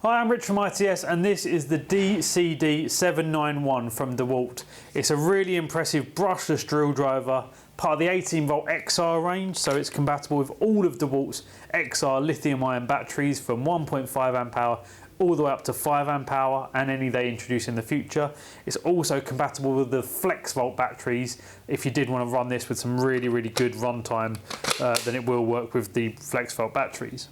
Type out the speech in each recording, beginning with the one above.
Hi, I'm Rich from ITS and this is the DCD791 from Dewalt. It's a really impressive brushless drill driver, part of the 18V XR range, so it's compatible with all of Dewalt's XR lithium-ion batteries from 1.5 amp hour all the way up to 5 amp hour and any they introduce in the future. It's also compatible with the FlexVolt batteries. If you did want to run this with some really good runtime, then it will work with the FlexVolt batteries.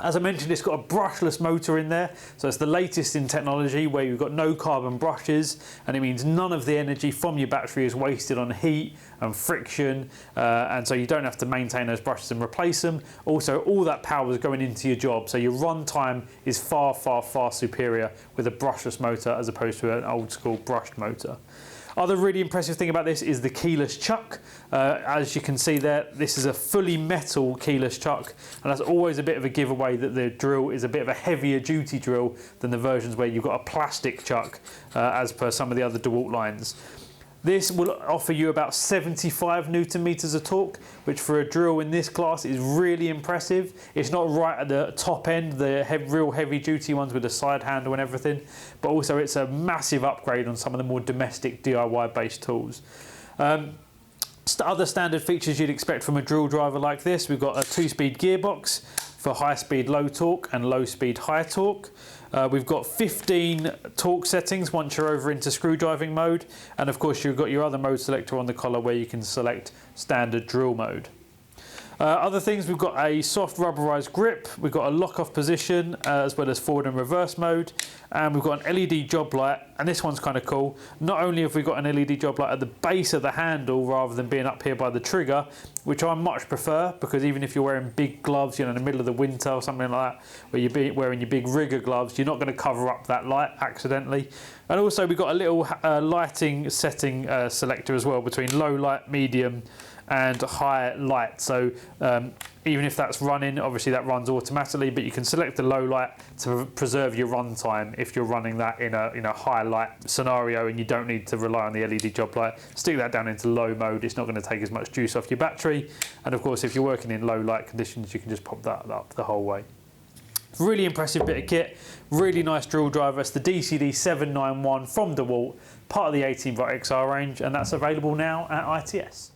As I mentioned, it's got a brushless motor in there, so it's the latest in technology where you've got no carbon brushes, and it means none of the energy from your battery is wasted on heat and friction, and so you don't have to maintain those brushes and replace them. Also, all that power is going into your job, so your run time is far superior with a brushless motor as opposed to an old school brushed motor. Other really impressive thing about this is the keyless chuck. As you can see there, this is a fully metal keyless chuck, and that's always a bit of a giveaway that the drill is a bit of a heavier duty drill than the versions where you've got a plastic chuck, as per some of the other Dewalt lines. This will offer you about 75 Newton meters of torque, which for a drill in this class is really impressive. It's not right at the top end, the real heavy duty ones with the side handle and everything, but also it's a massive upgrade on some of the more domestic DIY based tools. Other standard features you'd expect from a drill driver like this: we've got a 2-speed gearbox for high speed low torque and low speed high torque. We've got 15 torque settings once you're over into screwdriving mode, and of course you've got your other mode selector on the collar where you can select standard drill mode. Other things, we've got a soft rubberized grip, we've got a lock-off position, as well as forward and reverse mode, and we've got an LED job light, and this one's kind of cool. Not only have we got an LED job light at the base of the handle rather than being up here by the trigger, which I much prefer, because even if you're wearing big gloves, you know, in the middle of the winter or something like that, where you're wearing your big rigger gloves, you're not going to cover up that light accidentally. And also we've got a little lighting setting selector as well between low light, medium and high light, so even if that's running, obviously that runs automatically, but you can select the low light to preserve your run time if you're running that in a high light scenario and you don't need to rely on the LED job light. Stick that down into low mode, it's not going to take as much juice off your battery, and of course if you're working in low light conditions you can just pop that up the whole way. Really impressive bit of kit, really nice drill driver. It's the DCD791 from Dewalt, part of the 18V XR range, and that's available now at ITS.